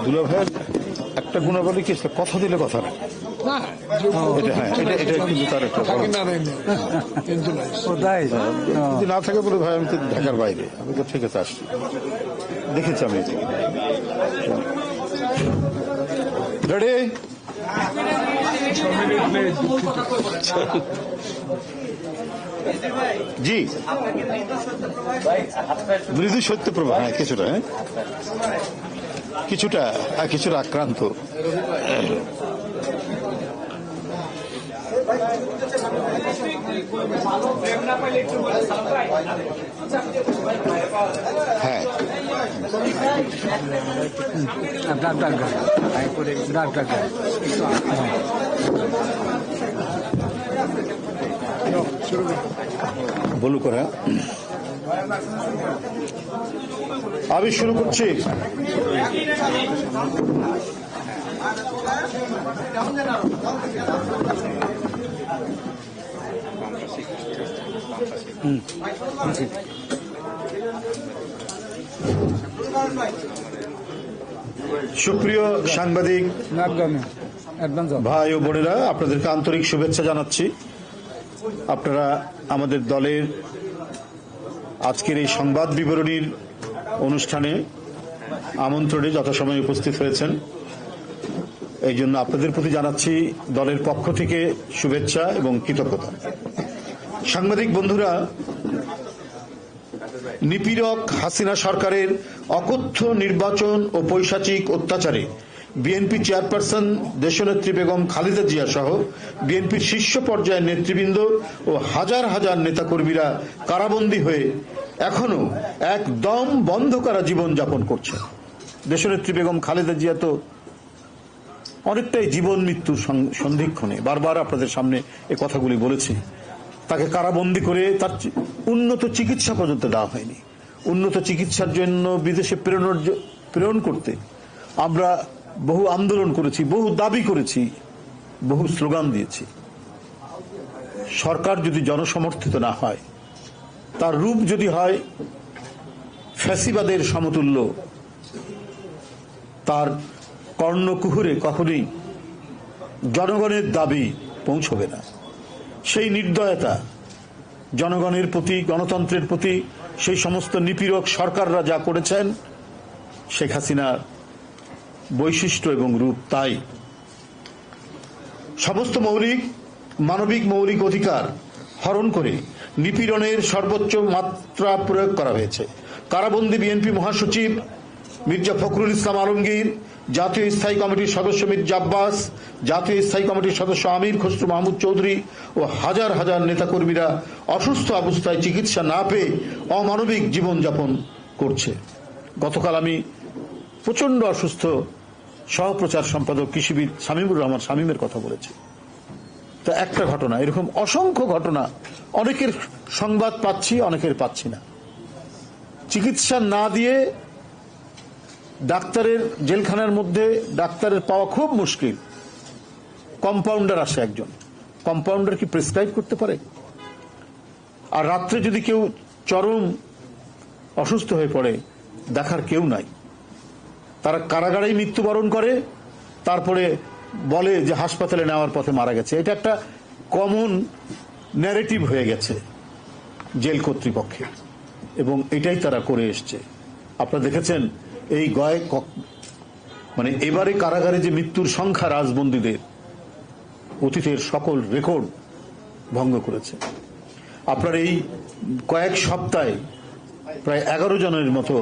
দুলা ভাইয়ের একটা গুণাবলী কি, কথা দিলে কথা না। যদি না থাকে বলে ভাই আমি তো ঢাকার বাইরে, আমি তো ঠিক আছে আসছি, দেখেছি আমি। রেডি? জি, মৃদু সত্যপ্রভা, হ্যাঁ কিছুটা, কিছুটা আক্রান্ত। হ্যাঁ, বলু করে আমি শুরু করছি। সুপ্রিয় সাংবাদিক ভাই ও বোনেরা, আপনাদেরকে আন্তরিক শুভেচ্ছা জানাচ্ছি। আপনারা আমাদের দলের আজকের এই সংবাদ বিবরণীর অনুষ্ঠানে আমন্ত্রণে যথাসময়ে উপস্থিত হয়েছেন, এই জন্য আপনাদের প্রতি জানাচ্ছি দলের পক্ষ থেকে শুভেচ্ছা এবং কৃতজ্ঞতা। সাংবাদিক বন্ধুরা, নিপীড়ক হাসিনা সরকারের অকথ্য নির্বাচন ও পৈশাচিক অত্যাচারে বিএনপি চেয়ারপারসন দেশনেত্রী বেগম খালেদা জিয়া সহ বিএনপির শীর্ষ পর্যায়ের নেতৃবৃন্দ ও হাজার হাজার নেতাকর্মীরা কারাবন্দী হয়ে এখনো একদম বন্ধ করা জীবন যাপন করছে। দেশনেত্রী বেগম খালেদা জিয়া তো অনেকটাই জীবন মৃত্যুর সন্ধিক্ষণে, বারবার আপনাদের সামনে এই কথাগুলি বলেছি। তাকে কারাবন্দী করে তার উন্নত চিকিৎসা পর্যন্ত দেওয়া হয়নি। উন্নত চিকিৎসার জন্য বিদেশে প্রেরণ করতে আমরা বহু আন্দোলন করেছি, বহু দাবি করেছি, বহু স্লোগান দিয়েছি। সরকার যদি জনসমর্থিত না হয়, তার রূপ যদি হয় ফ্যাসিবাদের সমতুল্য, তার কর্ণকুহুরে কখনোই জনগণের দাবি পৌঁছবে না। সেই নির্দয়তা জনগণের প্রতি, গণতন্ত্রের প্রতি সেই সমস্ত নিপীড়ক সরকাররা যা করেছেন, শেখ হাসিনার বৈশিষ্ট্য এবং রূপ তাই। সমস্ত মানবিক মৌলিক অধিকার হরণ করে নিপীড়নের সর্বোচ্চ মাত্রা প্রয়োগ করা হয়েছে। কারাবন্দী বিএনপি মহাসচিব মির্জা ফখরুল ইসলাম আলমগীর, জাতীয় স্থায়ী কমিটির সদস্য মির্জা আব্বাস, জাতীয় স্থায়ী কমিটির সদস্য আমির খসরু মাহমুদ চৌধুরী ও হাজার হাজার নেতাকর্মীরা অসুস্থ অবস্থায় চিকিৎসা না পেয়ে অমানবিক জীবনযাপন করছে। গতকাল আমি প্রচন্ড অসুস্থ সহপ্রচার সম্পাদক কৃষিবিদ শামীমুর রহমান শামীমের কথা বলেছি। তো একটা ঘটনা, এরকম অসংখ্য ঘটনা, অনেকের সংবাদ পাচ্ছি, অনেকের পাচ্ছি না। চিকিৎসা না দিয়ে ডাক্তারের, জেলখানার মধ্যে ডাক্তারের পাওয়া খুব মুশকিল। কম্পাউন্ডার আসে একজন, কম্পাউন্ডার কি প্রেসক্রাইব করতে পারে? আর রাত্রে যদি কেউ চরম অসুস্থ হয়ে পড়ে, দেখার কেউ নাই। তারা কারাগারেই মৃত্যুবরণ করে, তারপরে বলে যে হাসপাতালে নেওয়ার পথে মারা গেছে। এটা একটা কমন ন্যারেটিভ হয়ে গেছে জেল কর্তৃপক্ষের, এবং এটাই তারা করে এসছে। আপনারা দেখেছেন এই মানে এবারে কারাগারে যে মৃত্যুর সংখ্যা রাজবন্দীদের অতীতের সকল রেকর্ড ভঙ্গ করেছে। আপনার এই কয়েক সপ্তাহে প্রায় 11 জনের মতো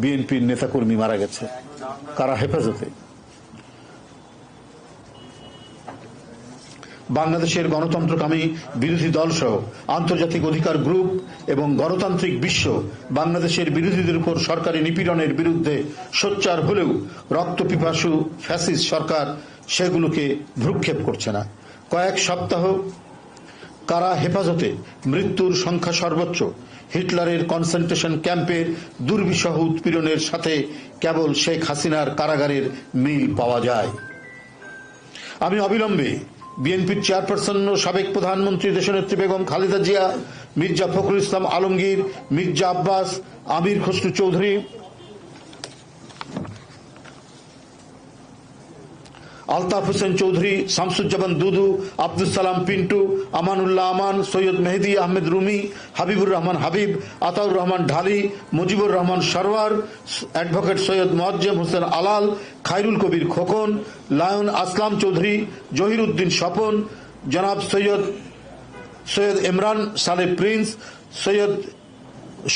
বিএনপির নেতাকর্মী মারা গেছে কারা হেফাজতে। বাংলাদেশের গণতন্ত্রকামী বিরোধী দল সহ আন্তর্জাতিক অধিকার গ্রুপ এবং গণতান্ত্রিক বিশ্ব বাংলাদেশের বিরোধীদের উপর সরকারি নিপীড়নের বিরুদ্ধে সোচ্চার হলেও রক্তপিপাসু ফ্যাসিস্ট সরকার সেগুলোকে ভ্রুক্ষেপ করছে না। কয়েক সপ্তাহ কারা হেফাজতে মৃত্যুর সংখ্যা সর্বোচ্চ, হিটলারের কনসেন্ট্রেশন ক্যাম্পের দুর্বিষহ উৎপীড়নের সাথে কেবল শেখ হাসিনার কারাগারের মিল পাওয়া যায়। আমি অবিলম্বে বিএনপির চেয়ারপারসন ও সাবেক প্রধানমন্ত্রী দেশনেত্রী বেগম খালেদা জিয়া, মির্জা ফখরুল ইসলাম আলমগীর, মির্জা আব্বাস, আমির খসরু চৌধুরী, আলতাফ হোসেন চৌধুরী, শামসুজ্জামান দুদু, আব্দুল সালাম পিন্টু, আমানুল্লাহ আমান, সৈয়দ মেহেদী আহমেদ রুমি, হাবিবুর রহমান হাবিব, আতাউর রহমান ঢালি, মুজিবুর রহমান সরওয়ার, অ্যাডভোকেট সৈয়দ মোয়াজ্জেম হোসেন আলাল, খায়রুল কবির খোকন, লায়ন আসলাম চৌধুরী, জহির উদ্দিন স্বপন, জনাব সৈয়দ ইমরান সালেহ প্রিন্স, সৈয়দ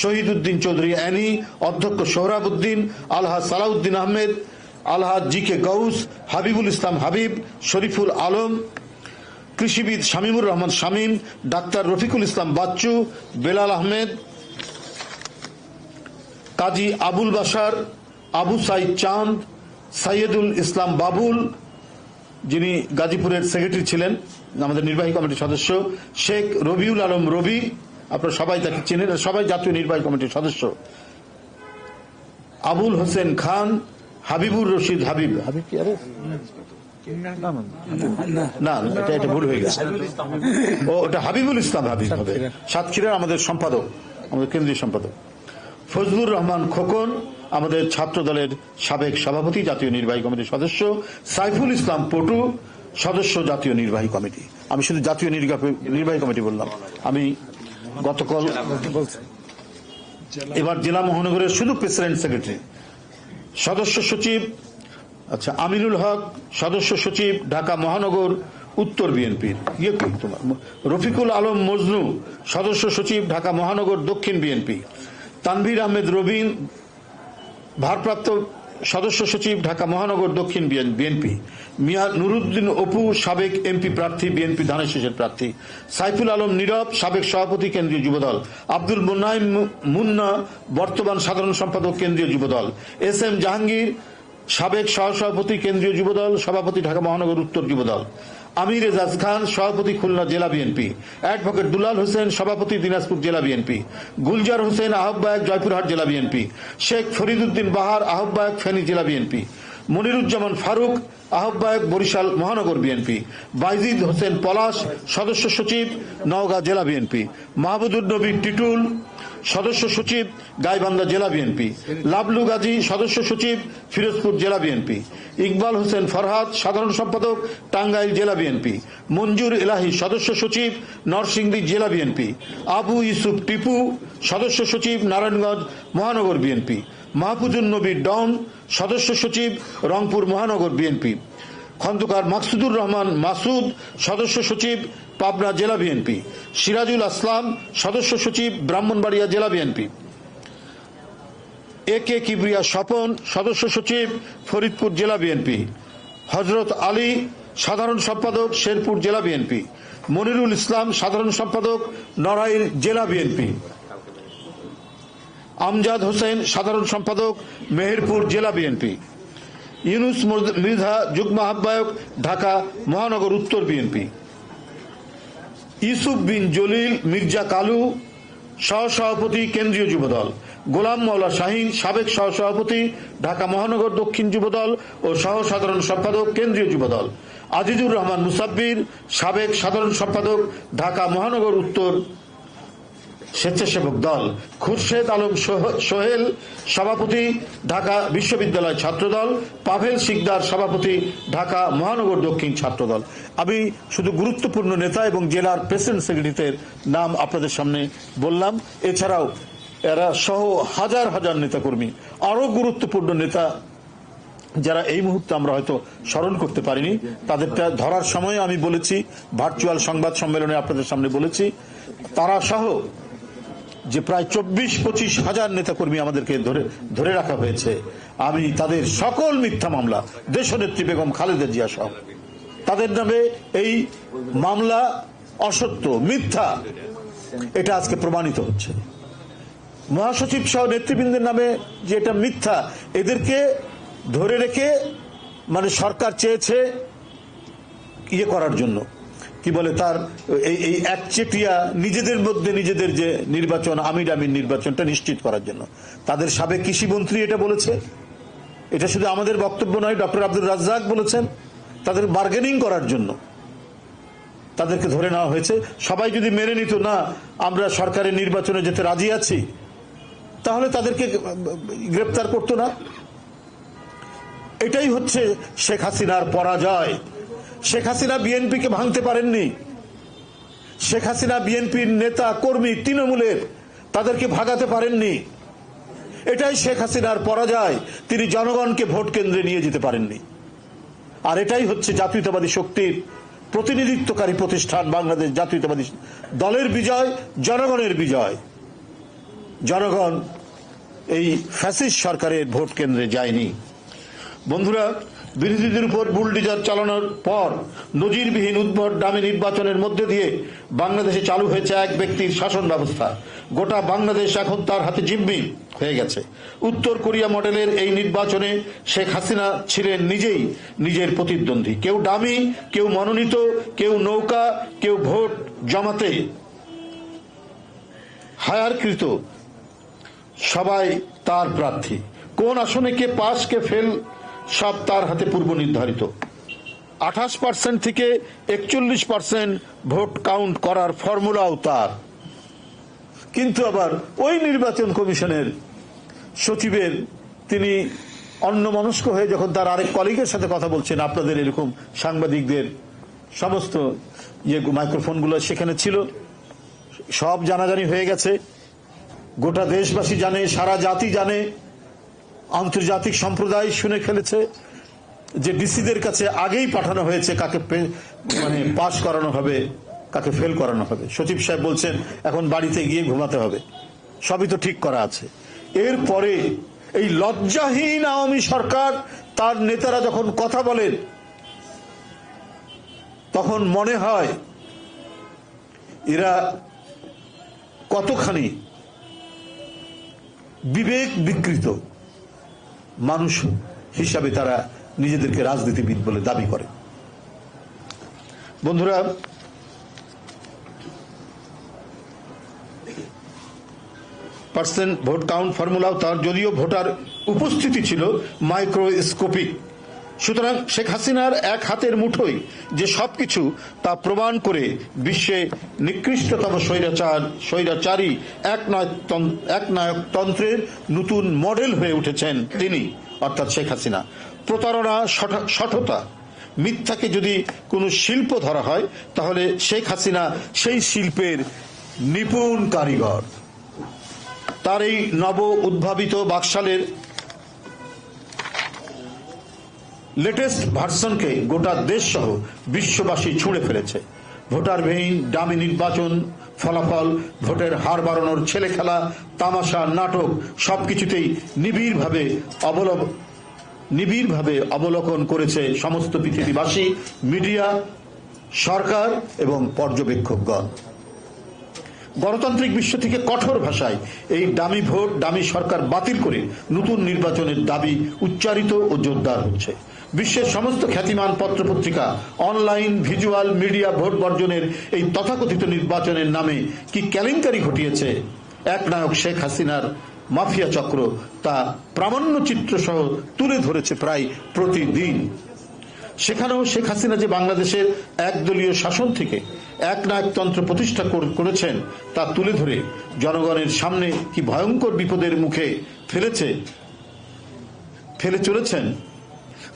শহীদ উদ্দিন চৌধুরী অ্যানি, অধ্যক্ষ সোহরাবউদ্দিন, আলহাজ সালাউদ্দিন আহমেদ, আলহাজ জি কে গৌস, হাবিবুল ইসলাম হাবিব, শরীফুল আলম, কৃষিবিদ শামীমুর রহমান শামীম, ডাক্তার রফিকুল ইসলাম বাচ্চু, বেলাল আহমেদ, কাজী আবুল বাশার, আবু সাইদ চাঁদ, সাইয়েদুল ইসলাম বাবুল, যিনি গাজীপুরের সেক্রেটারি ছিলেন, আমাদের নির্বাহী কমিটির সদস্য, শেখ রবিউল আলম রবি, আপনারা সবাই তাকে চেনেন, সবাই জাতীয় নির্বাহী কমিটির সদস্য, আবুল হোসেন খান, হাবিবুর রশিদ হাবিব, হাবিব কি আরে না, এটা ভুল হয়ে গেছে, ও ওটা হাবিবুল ইসলাম হাবিব হবে, সাতক্ষীরার আমাদের সম্পাদক, আমাদের কেন্দ্রীয় সম্পাদক, ফজলুর রহমান খোকন, আমাদের ছাত্র দলের সাবেক সভাপতি, জাতীয় নির্বাহী কমিটির সদস্য, সাইফুল ইসলাম পটু, সদস্য জাতীয় নির্বাহী কমিটি। আমি শুধু জাতীয় নির্বাহী কমিটি বললাম, আমি গতকাল এবার জেলা মহানগরের শুধু প্রেসিডেন্ট সেক্রেটারি, সদস্য সচিব আমিনুল হক, সদস্য সচিব ঢাকা মহানগর উত্তর বিএনপির রফিকুল আলম মজনু, সদস্য সচিব ঢাকা মহানগর দক্ষিণ বিএনপি, তানভীর আহমেদ রবিন, ভারপ্রাপ্ত সদস্য সচিব ঢাকা মহানগর দক্ষিণ বিএনপি, মিয়া নুরুদ্দিন অপু, সাবেক এমপি প্রার্থী, বিএনপি ধানের শীষের প্রার্থী, সাইফুল আলম নীরব, সাবেক সভাপতি কেন্দ্রীয় যুবদল, আব্দুল মুন্নাইম মুন্না, বর্তমান সাধারণ সম্পাদক কেন্দ্রীয় যুবদল, এস এম জাহাঙ্গীর, সাবেক সহসভাপতি কেন্দ্রীয় যুবদল, সভাপতি ঢাকা মহানগর উত্তর যুবদল, আমির এজাজ খান, সভাপতি খুলনা জেলা বিএনপি, অ্যাডভোকেট দুলাল হোসেন, সভাপতি দিনাজপুর জেলা বিএনপি, গুলজার হোসেন, আহ্বায়ক জয়পুরহাট জেলা বিএনপি, শেখ ফরিদউদ্দিন বাহার, আহ্বায়ক ফেনী জেলা বিএনপি, মনিরুজ্জামান ফারুক, আহ্বায়ক বরিশাল মহানগর বিএনপি, বাইজিদ হোসেন পলাশ, সদস্য সচিব নওগাঁ জেলা বিএনপি, মাহমুদুর নবী টিটুল, সদস্য সচিব গাইবান্ধা জেলা বিএনপি, লাবলু গাজী, সদস্য সচিব ফিরোজপুর জেলা বিএনপি, ইকবাল হোসেন ফরহাদ, সাধারণ সম্পাদক টাঙ্গাইল জেলা বিএনপি, মঞ্জুর এলাহি, সদস্য সচিব নরসিংদী জেলা বিএনপি, আবু ইউসুফ টিপু, সদস্য সচিব নারায়ণগঞ্জ মহানগর বিএনপি, মাহফুজুন নবী ডন, সদস্য সচিব রংপুর মহানগর বিএনপি, খন্দকার মাকসুদুর রহমান মাসুদ, সদস্য সচিব পাবনা জেলা বিএনপি, সিরাজুল আসলাম, সদস্য সচিব ব্রাহ্মণবাড়িয়া জেলা বিএনপি, এ কে কিবরিয়া স্বপন, সদস্য সচিব ফরিদপুর জেলা বিএনপি, হজরত আলী, সাধারণ সম্পাদক শেরপুর জেলা বিএনপি, মনিরুল ইসলাম, সাধারণ সম্পাদক নড়াইল জেলা বিএনপি, আমজাদ হোসেন, সাধারণ সম্পাদক মেহেরপুর জেলা বিএনপি, ইউনুস মৃধা, যুগ্ম আহ্বায়ক ঢাকা মহানগর উত্তর বিএনপি, ইউসুফ বিন জলিল মির্জা কালু, সহসভাপতি কেন্দ্রীয় যুবদল, গোলাম মাওলা শাহীন, সাবেক সহসভাপতি ঢাকা মহানগর দক্ষিণ যুবদল ও সহ সাধারণ সম্পাদক কেন্দ্রীয় যুবদল, আজিজুর রহমান মুসাব্বির, সাবেক সাধারণ সম্পাদক ঢাকা মহানগর উত্তর স্বেচ্ছাসেবক দল, খুরশেদ আলম সোহেল, সভাপতি ঢাকা বিশ্ববিদ্যালয় ছাত্রদল, পাভেল শিকদার, সভাপতি ঢাকা মহানগর দক্ষিণ ছাত্রদল। আমি শুধু গুরুত্বপূর্ণ নেতা এবং জেলার প্রেসিডেন্ট সেক্রেটারিদের নাম আপনাদের সামনে বললাম, এছাড়াও এরা সহ হাজার হাজার নেতাকর্মী, আরো গুরুত্বপূর্ণ নেতা যারা এই মুহূর্তে আমরা হয়তো স্মরণ করতে পারিনি, তাদেরটা ধরার সময় আমি বলেছি, ভার্চুয়াল সংবাদ সম্মেলনে আপনাদের সামনে বলেছি, তারা সহ যে প্রায় 24-25 হাজার নেতাকর্মী আমাদেরকে ধরে রাখা হয়েছে, আমি তাদের সকল মিথ্যা মামলা, দেশনেত্রী বেগম খালেদা জিয়া সহ তাদের নামে এই মামলা অসত্য, মিথ্যা, এটা আজকে প্রমাণিত হচ্ছে। মহাসচিব সহ নেতৃবৃন্দের নামে যে এটা মিথ্যা, এদেরকে ধরে রেখে মানে সরকার চেয়েছে ইয়ে করার জন্য, কি বলে তার এই একচেটিয়া নিজেদের মধ্যে নিজেদের যে নির্বাচন আমির আমির নির্বাচনটা নিশ্চিত করার জন্য। তাদের সাবেক কৃষিমন্ত্রী এটা বলেছে, এটা শুধু আমাদের বক্তব্য নয়, ডক্টর আব্দুর রাজ্জাক বলেছেন। তাদের বার্গেনিং করার জন্য তাদেরকে ধরে নেওয়া হয়েছে। সবাই যদি মেনে নিত না আমরা সরকারের নির্বাচনে যেতে রাজি আছি, তাহলে তাদেরকে গ্রেপ্তার করতো না। এটাই হচ্ছে শেখ হাসিনার পরাজয়। শেখ হাসিনা বিএনপিকে ভাঙতে পারেননি। শেখ হাসিনা বিএনপির নেতা কর্মী তৃণমূলের তাদেরকে ভাগাতে পারেননি। এটাই শেখ হাসিনার পরাজয়। তিনি জনগণকে ভোট কেন্দ্রে নিয়ে যেতে পারেননি। আর এটাই হচ্ছে জাতীয়তাবাদী শক্তির প্রতিনিধিত্বকারী প্রতিষ্ঠান বাংলাদেশ জাতীয়তাবাদী দলের বিজয়, জনগণের বিজয়। জনগণ এই ফ্যাসিস্ট সরকারের ভোট কেন্দ্রে যায়নি। বন্ধুরা, বিরোধীদের উপর বুলডোজার চালানোর পর নজিরবিহীন উদ্ভট দামি নির্বাচনের মধ্যে দিয়ে বাংলাদেশে চালু হয়েছে এক ব্যক্তির শাসন ব্যবস্থা। গোটা বাংলাদেশ এখন তার হাতে জিম্মি হয়ে গেছে। উত্তর কোরিয়া মডেলের এই নির্বাচনে শেখ হাসিনা ছিলেন নিজেই নিজের প্রতিদ্বন্দ্বী। কেউ ডামি, কেউ মনোনীত, কেউ নৌকা, কেউ ভোট জমাতে হায়ারকৃত, সবাই তার প্রার্থী। কোন আসনে কে পাস কে ফেল সব তার হাতে পূর্ব নির্ধারিত। 28% থেকে 41% ভোট কাউন্ট করার ফর্মুলাও তার। কিন্তু আবার ওই নির্বাচন কমিশনের সচিবের তিনি অন্যমনস্ক হয়ে যখন তার আরেক কলিগের সাথে কথা বলছেন, আপনাদের এরকম সাংবাদিকদের সমস্ত মাইক্রোফোনগুলো সেখানে ছিল, সব জানাজানি হয়ে গেছে, গোটা দেশবাসী জানে, সারা জাতি জানে, আন্তর্জাতিক সম্প্রদায় শুনে ফেলেছে যে ডিসিদের কাছে আগেই পাঠানো হয়েছে কাকে পাস করানো হবে, কাকে ফেল করানো হবে। সচিব সাহেব বলছেন এখন বাড়িতে গিয়ে ঘুমাতে হবে, সবই তো ঠিক করা আছে। এরপরে এই লজ্জাহীন আওয়ামী সরকার, তার নেতারা যখন কথা বলেন তখন মনে হয় এরা কতখানি বিবেক বিকৃত মানুষ হিসাবে তারা নিজেদেরকে রাজনীতিবিদ বলে দাবি করে। বন্ধুরা, পার্সেন্ট ভোট কাউন্ট ফর্মুলাও তার, যদিও ভোটার উপস্থিতি ছিল মাইক্রোস্কোপিক। সুতরাং শেখ হাসিনার এক হাতের মুঠোয় যে সবকিছু তা প্রমাণ করে বিশ্বে নিকৃষ্টতম স্বৈরাচারী একনায়কতন্ত্রের নতুন মডেল হয়ে উঠেছেন তিনি, অর্থাৎ শেখ হাসিনা। প্রতারণা, শঠতা, মিথ্যাকে যদি কোনো শিল্প ধরা হয় তাহলে শেখ হাসিনা সেই শিল্পের নিপুণ কারিগর। তার এই নব উদ্ভাবিত বাকশালের লেটেস্ট ভার্সনকে গোটা দেশ সহ বিশ্ববাসী ছুঁড়ে ফেলেছে। ভোটারবিহীন ডামি নির্বাচন, ফলাফল, ভোটের হার বাড়ানোর ছেলে খেলা, তামাশা, নাটক সবকিছুতেই নিবিড়ভাবে অবলোকন করেছে সমস্ত পৃথিবীবাসী, মিডিয়া, সরকার এবং পর্যবেক্ষকগণ। গণতান্ত্রিক বিশ্ব থেকে কঠোর ভাষায় এই দামি ভোট, দামি সরকার বাতিল করে নতুন নির্বাচনের দাবি উচ্চারিত ও জোরদার হচ্ছে। বিশ্বের সমস্ত খ্যাতিমান পত্রপত্রিকা অনলাইন ভিজুয়াল মিডিয়া ভোট বর্জনের এই তথাকথিত নির্বাচনের নামে কি কেলেঙ্কারি ঘটিয়েছে একনায়ক শেখ হাসিনার মাফিয়া চক্র তা প্রামাণ্য চিত্র সহ তুলে ধরেছে প্রায় প্রতিদিন। সেখানেও শেখ হাসিনা যে বাংলাদেশের একদলীয় শাসন থেকে একনায়কতন্ত্র প্রতিষ্ঠা করেছেন তা তুলে ধরে জনগণের সামনে কি ভয়ঙ্কর বিপদের মুখে ফেলে চলেছেন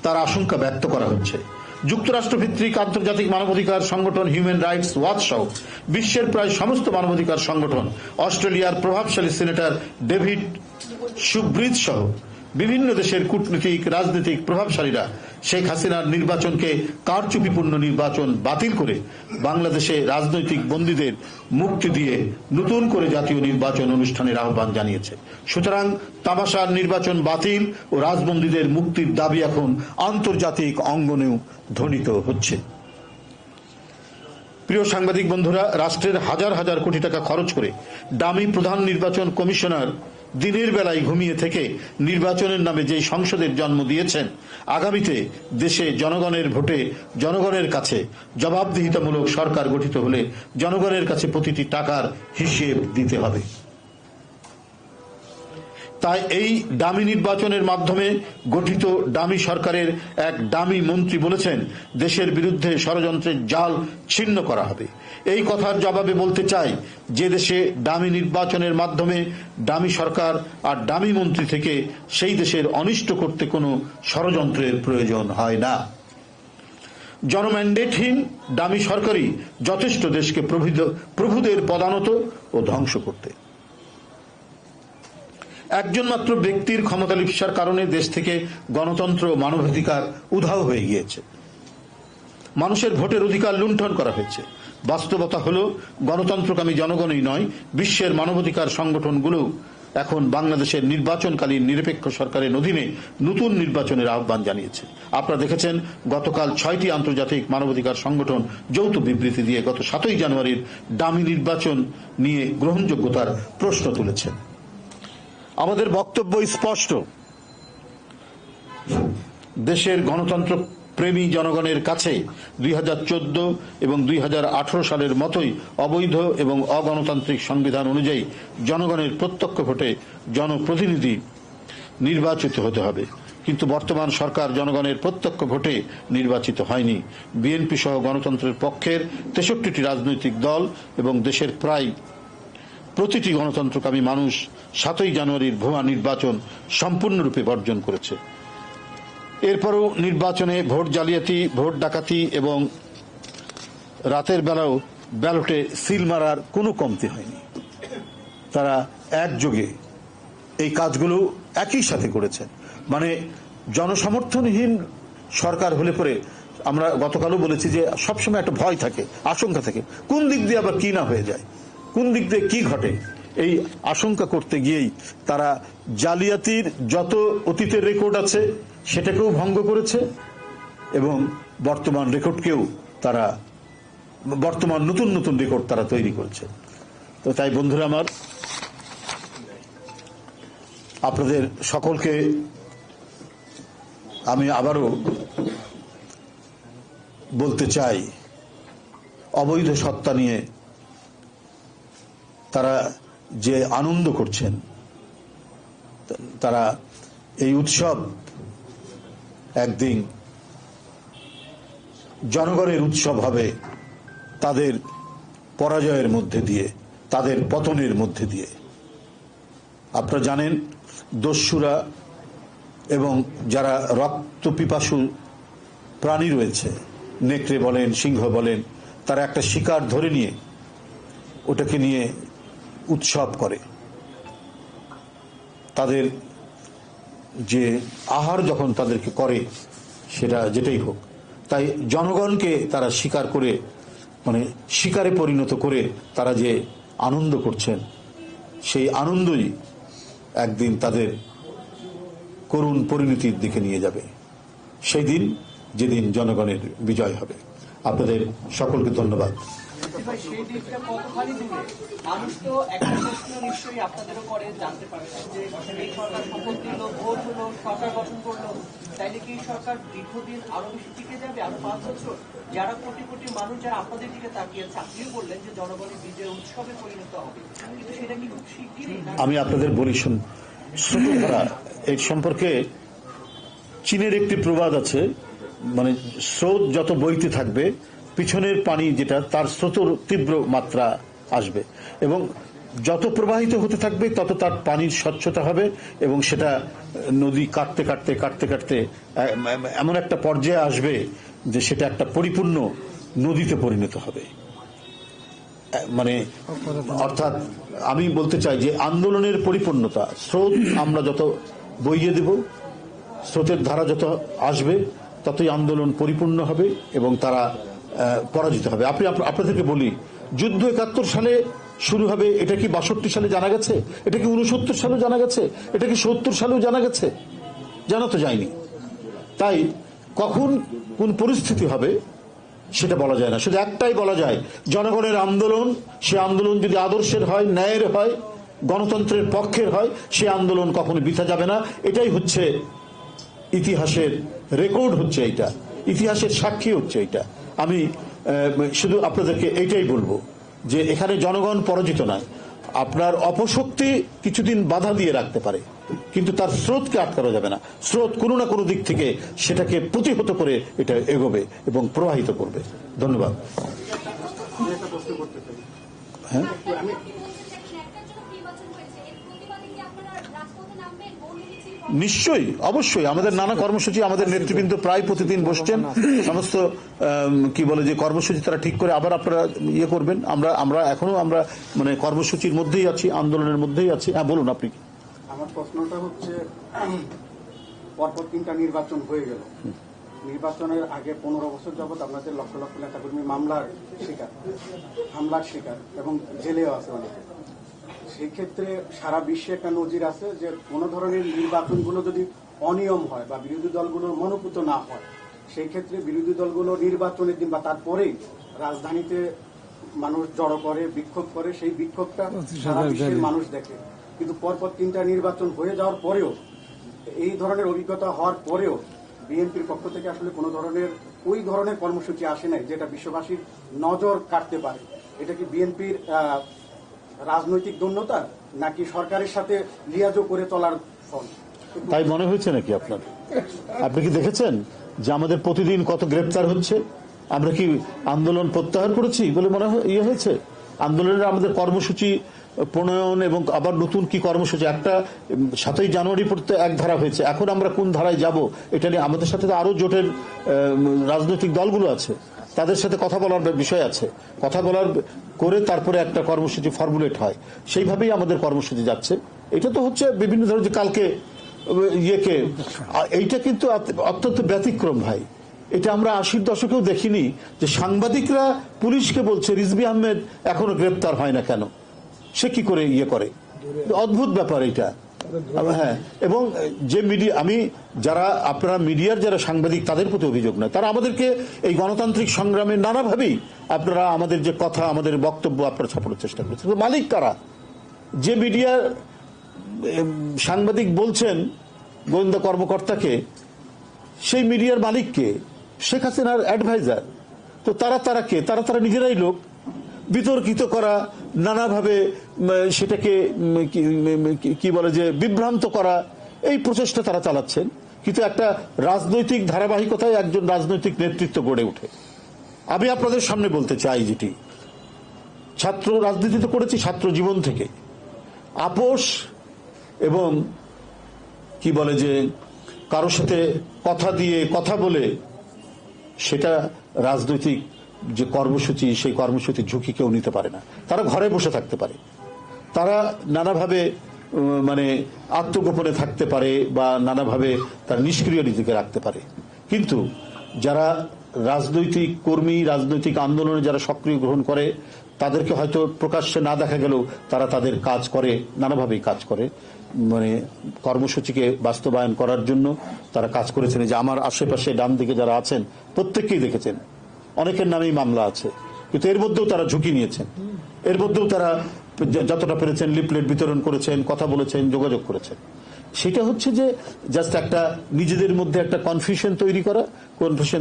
তার আশঙ্কা ব্যক্ত করা হচ্ছে। যুক্তরাষ্ট্রভিত্তিক আন্তর্জাতিক মানবাধিকার সংগঠন হিউম্যান রাইটস ওয়াচ সহ বিশ্বের প্রায় সমস্ত মানবাধিকার সংগঠন, অস্ট্রেলিয়ার প্রভাবশালী সিনেটর ডেভিড সুব্রিজ সহ বিভিন্ন দেশের কূটনীতিক, রাজনৈতিক প্রভাবশালীরা শেখ হাসিনার নির্বাচনকে কারচুপিপূর্ণ নির্বাচন বাতিল করে বাংলাদেশে রাজনৈতিক বন্দীদের মুক্তি দিয়ে নতুন করে জাতীয় নির্বাচন অনুষ্ঠানের আহ্বান জানিয়েছে। সুতরাং তামাশার নির্বাচন বাতিল ও রাজবন্দীদের মুক্তির দাবি এখন আন্তর্জাতিক অঙ্গনেও ধ্বনিত হচ্ছে। প্রিয় সাংবাদিক বন্ধুরা, রাষ্ট্রের হাজার হাজার কোটি টাকা খরচ করে ডামি প্রধান নির্বাচন কমিশনার দিনের বেলায় ঘুমিয়ে থেকে নির্বাচনের নামে যেই সংসদের জন্ম দিয়েছেন, আগামীতে দেশে জনগণের ভোটে জনগণের কাছে জবাবদিহিতামূলক সরকার গঠিত হলে জনগণের কাছে প্রতিটি টাকার হিসেব দিতে হবে। তাই এই ডামি নির্বাচনের মাধ্যমে গঠিত ডামি সরকারের এক ডামি মন্ত্রী বলেছেন, দেশের বিরুদ্ধে ষড়যন্ত্রের জাল ছিন্ন করা হবে। এই কথার জবাবে বলতে চাই, যে দেশে ডামি নির্বাচনের মাধ্যমে ডামি সরকার আর ডামি মন্ত্রী থেকে সেই দেশের অনিষ্ট করতে কোনো ষড়যন্ত্রের প্রয়োজন হয় না। জনম্যান্ডেটহীন ডামি সরকারই যথেষ্ট দেশকে প্রভুদের পদানত ও ধ্বংস করতে। একজন মাত্র ব্যক্তির ক্ষমতা লিপ্সার কারণে দেশ থেকে গণতন্ত্র ও মানবাধিকার উধাও হয়ে গিয়েছে। মানুষের ভোটের অধিকার লুণ্ঠন করা হয়েছে। বাস্তবতা হলো, গণতন্ত্রকামী জনগণই নয়, বিশ্বের মানবাধিকার সংগঠনগুলো এখন বাংলাদেশের নির্বাচনকালীন নিরপেক্ষ সরকারের অধীনে নতুন নির্বাচনের আহ্বান জানিয়েছে। আপনারা দেখেছেন, গতকাল 6টি আন্তর্জাতিক মানবাধিকার সংগঠন যৌথ বিবৃতি দিয়ে গত 7ই জানুয়ারির ডামি নির্বাচন নিয়ে গ্রহণযোগ্যতার প্রশ্ন তুলেছে। আমাদের বক্তব্য স্পষ্ট, দেশের গণতন্ত্র প্রেমী জনগণের কাছে 2014 এবং 2018 সালের মতোই অবৈধ এবং অগণতান্ত্রিক সংবিধান অনুযায়ী জনগণের প্রত্যক্ষ ভোটে জনপ্রতিনিধি নির্বাচিত হতে হবে। কিন্তু বর্তমান সরকার জনগণের প্রত্যক্ষ ভোটে নির্বাচিত হয়নি। বিএনপি সহ গণতন্ত্রের পক্ষের 63টি রাজনৈতিক দল এবং দেশের প্রায় প্রতিটি গণতন্ত্রকামী মানুষ 7ই জানুয়ারির ভুয়া নির্বাচন সম্পূর্ণরূপে বর্জন করেছে। এরপরও নির্বাচনে ভোট জালিয়াতি, ভোট ডাকাতি এবং রাতের বেলাও ব্যালটে সিল মারার কোনো কমতি হয়নি। তারা একযোগে এই কাজগুলো একই সাথে করেছেন। মানে জনসমর্থনহীন সরকার হলে পরে আমরা গতকালও বলেছি যে সবসময় একটা ভয় থাকে, আশঙ্কা থাকে, কোন দিক দিয়ে আবার কি না হয়ে যায়, কোন দিক দিয়ে কি ঘটে। এই আশঙ্কা করতে গিয়েই তারা জালিয়াতির যত অতীতের রেকর্ড আছে সেটাকেও ভঙ্গ করেছে এবং বর্তমান রেকর্ডকেও তারা নতুন নতুন রেকর্ড তারা তৈরি করেছে। তো তাই বন্ধুরা আমার, আপনাদের সকলকে আমি আবারও বলতে চাই, অবৈধ সত্তা নিয়ে তারা যে আনন্দ করছেন, তারা এই উৎসব একদিন জনগণের উৎসব হবে, তাদের পরাজয়ের মধ্যে দিয়ে, তাদের পতনের মধ্যে দিয়ে। আপনারা জানেন, দস্যুরা এবং যারা রক্তপিপাসু প্রাণী রয়েছে, নেকড়ে বলেন, সিংহ বলেন, তারা একটা শিকার ধরে নিয়ে ওটাকে নিয়ে উৎসব করে। তাদের যে আহার যখন তাদেরকে করে, সেটা যেটাই হোক, তাই জনগণকে তারা শিকার করে, মানে শিকারে পরিণত করে তারা যে আনন্দ করছেন, সেই আনন্দই একদিন তাদের করুণ পরিণতির দিকে নিয়ে যাবে। সেই দিন, যেদিন জনগণের বিজয় হবে। আপনাদের সকলকে ধন্যবাদ। সেই দিকটা কতখানি দূরে মানুষ তো একটা প্রশ্ন নিশ্চয়ই আপনাদেরও করে জানতে পারছেন যে এই সরকার শপথ দিল, ভোট হলো, সরকার গঠন করলো, তাইলে কি সরকার দীর্ঘদিন আরো বেশি টিকে যাবে, আরো 5 বছর? যারা কোটি কোটি মানুষ যারা আপনাদের দিকে তাকিয়েছে, আপনিও বললেন যে জনগণের বিজয় উৎসবে পরিণত হবে, কিন্তু সেটা কি খুব শিগগিরই? আমি আপনাদের বলি, এর সম্পর্কে চীনের একটি প্রবাদ আছে, মানে স্রোত যত বইতে থাকবে, পিছনের পানি যেটা, তার স্রোত তীব্র মাত্রা আসবে এবং যত প্রবাহিত হতে থাকবে তত তার পানির স্বচ্ছতা হবে এবং সেটা নদী কাটতে কাটতে কাটতে কাটতে এমন একটা পর্যায়ে আসবে যে সেটা একটা পরিপূর্ণ নদীতে পরিণত হবে। মানে অর্থাৎ আমি বলতে চাই যে আন্দোলনের পরিপূর্ণতা, স্রোত আমরা যত বইয়ে দেব, স্রোতের ধারা যত আসবে, ততই আন্দোলন পরিপূর্ণ হবে এবং তারা পরাজিত হবে। আপনাদেরকে বলি, যুদ্ধ 71 সালে শুরু হবে, এটা কি 62 সালে জানা গেছে? এটা কি 69 সালে জানা গেছে? এটা কি 70 সালেও জানা গেছে? জানা তো যায়নি। তাই কখন কোন পরিস্থিতি হবে সেটা বলা যায় না। শুধু একটাই বলা যায়, জনগণের আন্দোলন, সে আন্দোলন যদি আদর্শের হয়, ন্যায়ের হয়, গণতন্ত্রের পক্ষের হয়, সে আন্দোলন কখনো বৃথা যাবে না। এটাই হচ্ছে ইতিহাসের রেকর্ড, হচ্ছে এইটা, ইতিহাসের সাক্ষী হচ্ছে এইটা। আমি শুধু আপনাদেরকে এইটাই বলবো যে এখানে জনগণ পরাজিত নয়। আপনার অপশক্তি কিছুদিন বাধা দিয়ে রাখতে পারে, কিন্তু তার স্রোতকে আটকানো যাবে না। স্রোত কোনো না কোনো দিক থেকে সেটাকে প্রতিহত করে এটা এগোবে এবং প্রবাহিত করবে। ধন্যবাদ। হ্যাঁ, নিশ্চয়ই, অবশ্যই। আমাদের নানা কর্মসূচি, আমাদের নেতৃবৃন্দ প্রায় প্রতিদিন বসছেন, সমস্ত কি বলে যে কর্মসূচি তারা ঠিক করে আবার আপনারা ইয়ে করবেন। আমরা এখনো আমরা মানে কর্মসূচির মধ্যেই আছি, আন্দোলনের মধ্যেই আছি। হ্যাঁ, বলুন আপনি। আমার প্রশ্নটা হচ্ছে, পরপর 3টা নির্বাচন হয়ে গেল, নির্বাচনের আগে 15 বছর যাবৎ আপনাদের লক্ষ লক্ষ নেতাকর্মী মামলার শিকার, হামলার শিকার এবং জেলেও আছে অনেকে। সেই ক্ষেত্রে সারা বিশ্বে একটা নজির আছে যে কোনো ধরনের নির্বাচনগুলো যদি অনিয়ম হয় বা বিরোধী দলগুলোর মনোপুত না হয়, সেই ক্ষেত্রে বিরোধী দলগুলো নির্বাচনের দিন বা তারপরেই রাজধানীতে মানুষ জড়ো করে, বিক্ষোভ করে। সেই বিক্ষোভটা সারা বিশ্বের মানুষ দেখে। কিন্তু পরপর 3টা নির্বাচন হয়ে যাওয়ার পরেও, এই ধরনের অভিজ্ঞতা হওয়ার পরেও বিএনপির পক্ষ থেকে আসলে কোনো ধরনের ওই ধরনের কর্মসূচি আসে নাই যেটা বিশ্ববাসীর নজর কাটতে পারে। এটা কি বিএনপির রাজনৈতিক দূর্ণতা নাকি সরকারের সাথে লিয়াজো করে চলার ফল? তাই মনে হয়েছে নাকি আপনার? আপনি কি দেখেছেন যে আমাদের প্রতিদিন কত গ্রেপ্তার হচ্ছে? আমরা কি আন্দোলন প্রত্যাহার করেছি বলে মনে হয়েছে? আন্দোলনের আমাদের কর্মসূচি প্রণয়ন এবং আবার নতুন কি কর্মসূচি, একটা 7ই জানুয়ারি পর্যন্ত এক ধারা হয়েছে, এখন আমরা কোন ধারায় যাব এটা নিয়ে আমাদের সাথে আরো জোটের রাজনৈতিক দলগুলো আছে, তাদের সাথে কথা বলার বিষয় আছে। কথা বলার করে তারপরে একটা কর্মসূচি ফর্মুলেট হয়, সেইভাবেই আমাদের কর্মসূচি যাচ্ছে। এটা তো হচ্ছে বিভিন্ন ধরনের, যে কালকে এইটা কিন্তু অত্যন্ত ব্যতিক্রম ভাই। এটা আমরা 80-র দশকেও দেখিনি যে সাংবাদিকরা পুলিশকে বলছে রিজভী আহমেদ এখনো গ্রেপ্তার হয় না কেন, সে কি করে করে। অদ্ভুত ব্যাপার এটা। হ্যাঁ, এবং যে মিডিয়া, আমি যারা আপনারা মিডিয়ার যারা সাংবাদিক তাদের প্রতি অভিযোগ নয়, তারা আমাদেরকে এই গণতান্ত্রিক সংগ্রামে নানাভাবেই আপনারা আমাদের যে কথা, আমাদের বক্তব্য আপনারা ছাপানোর চেষ্টা করেছেন। মালিক কারা? যে মিডিয়ার সাংবাদিক বলছেন গোয়েন্দা কর্মকর্তাকে, সেই মিডিয়ার মালিককে শেখ হাসিনার অ্যাডভাইজার। তো তারা কে? তারা নিজেরাই লোক। বিতর্কিত করা, নানাভাবে সেটাকে কি বলে যে বিভ্রান্ত করা, এই প্রচেষ্টা তারা চালাচ্ছেন। কিন্তু একটা রাজনৈতিক ধারাবাহিকতায় একজন রাজনৈতিক নেতৃত্ব গড়ে ওঠে। আমি আপনাদের সামনে বলতে চাই, যেটি ছাত্র রাজনীতি তো করেছি ছাত্র জীবন থেকে, আপোষ এবং কি বলে যে কারোর সাথে কথা দিয়ে কথা বলে সেটা রাজনৈতিক যে কর্মসূচি, সেই কর্মসূচির ঝুঁকি কেউ নিতে পারে না। তারা ঘরে বসে থাকতে পারে, তারা নানাভাবে মানে আত্মগোপনে থাকতে পারে বা নানাভাবে তার নিষ্ক্রিয় নীতিকে রাখতে পারে। কিন্তু যারা রাজনৈতিক কর্মী, রাজনৈতিক আন্দোলনে যারা সক্রিয় গ্রহণ করে, তাদেরকে হয়তো প্রকাশ্যে না দেখা গেলেও তারা তাদের কাজ করে, নানাভাবেই কাজ করে। মানে কর্মসূচিকে বাস্তবায়ন করার জন্য তারা কাজ করেছেন। যে আমার আশেপাশে ডান দিকে যারা আছেন প্রত্যেককেই দেখেছেন, অনেকের নামেই মামলা আছে, কিন্তু এর মধ্যেও তারা ঝুঁকি নিয়েছেন। এর মধ্যেও তারা যতটা পেরেছেন লিফলেট বিতরণ করেছেন, কথা বলেছেন, যোগাযোগ করেছেন। সেটা হচ্ছে যে জাস্ট একটা নিজেদের মধ্যে একটা কনফিউশন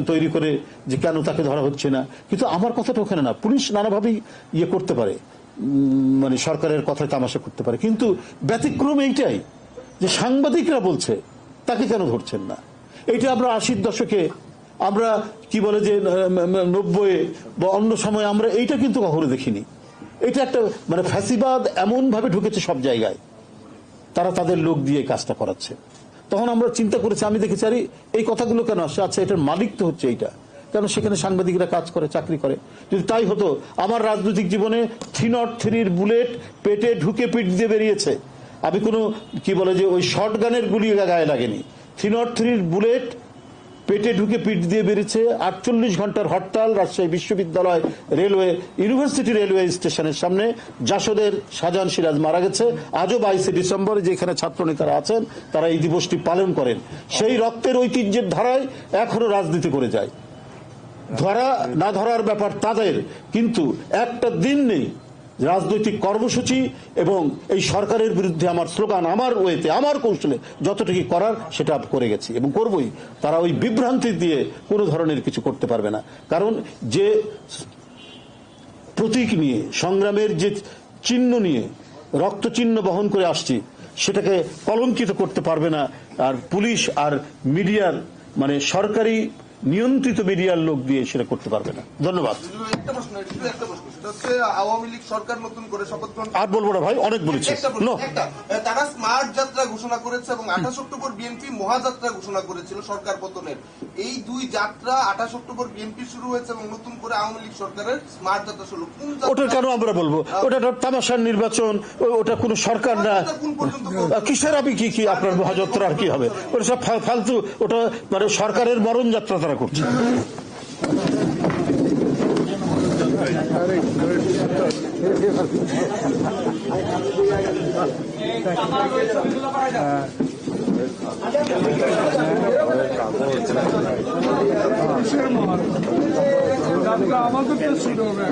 তৈরি করে যে কেন তাকে ধরা হচ্ছে না। কিন্তু আমার কথাটা ওখানে না। পুলিশ নানাভাবেই করতে পারে, মানে সরকারের কথায় তামাশা করতে পারে, কিন্তু ব্যতিক্রম এইটাই যে সাংবাদিকরা বলছে তাকে কেন ধরছেন না। এইটা আমরা 80-র দশকে, আমরা কি বলে যে 90-এ বা অন্য সময় আমরা এইটা কিন্তু কখনো দেখিনি। এটা একটা মানে ফ্যাসিবাদ এমন ভাবে ঢুকেছে সব জায়গায়, তারা তাদের লোক দিয়ে কাজটা করাচ্ছে। তখন আমরা চিন্তা করেছি, আমি দেখেছি আরে এই কথাগুলো কেন আসছে, আচ্ছা এটার মালিক তো হচ্ছে এইটা, কেন সেখানে সাংবাদিকরা কাজ করে, চাকরি করে। যদি তাই হতো, আমার রাজনৈতিক জীবনে 303-র বুলেট পেটে ঢুকে পিঠ দিয়ে বেরিয়েছে। আমি কোনো কি বলে যে ওই শর্ট গানের গুলি গায়ে লাগেনি। 303-র বুলেট পেটে ঢুকে পিঠ দিয়ে বেরিয়েছে। 48 ঘন্টার হরতাল, রাজশাহী বিশ্ববিদ্যালয় রেলওয়ে, ইউনিভার্সিটি রেলওয়ে স্টেশনের সামনে জাসদের শাহজাহান সিরাজ মারা গেছে। আজও 22শে ডিসেম্বর যেখানে ছাত্র নেতারা আছেন তারা এই দিবসটি পালন করেন। সেই রক্তের ঐতিহ্যের ধারায় এখনো রাজনীতি করে যায়। ধরা না ধরার ব্যাপার তাদের, কিন্তু একটা দিন নেই রাজনৈতিক কর্মসূচি এবং এই সরকারের বিরুদ্ধে আমার স্লোগান আমার ওয়েতে আমার কৌশলে যতটুকু করার সেটা করে গেছি এবং করবই। তারা ওই বিভ্রান্তি দিয়ে কোনো ধরনের কিছু করতে পারবে না, কারণ যে প্রতীক নিয়ে সংগ্রামের যে চিহ্ন নিয়ে রক্ত চিহ্ন বহন করে আসছি সেটাকে কলঙ্কিত করতে পারবে না। আর পুলিশ আর মিডিয়ার মানে সরকারি নিয়ন্ত্রিত মিডিয়ার লোক দিয়ে সেটা করতে পারবে না। ধন্যবাদ। একটা প্রশ্ন সেটা হচ্ছে আওয়ামী লীগ সরকার নতুন করে শপথ গ্রহণ আর বলবো না ভাই, অনেক বলেছি। তারা স্মার্ট যাত্রা ঘোষণা করেছে এবং 28 অক্টোবর বিএনপি মহাযাত্রা ঘোষণা করেছিল সরকার পতনের। এই দুই যাত্রা 28 অক্টোবর বিএনপি শুরু হয়েছে এবং নতুন করে আওয়ামী লীগ সরকারের স্মার্ট যাত্রা শুরু। ওটা কেন আমরা বলবো? ওটা তামাশার নির্বাচন, ওটা কোনো সরকার না। কিসের আমি কি আপনার মহাযাত্রা আর কি হবে? ওটা সব ফালতু, ওটা মানে সরকারের মরণ যাত্রা তারা করছে। আমাদের শুরু হবে।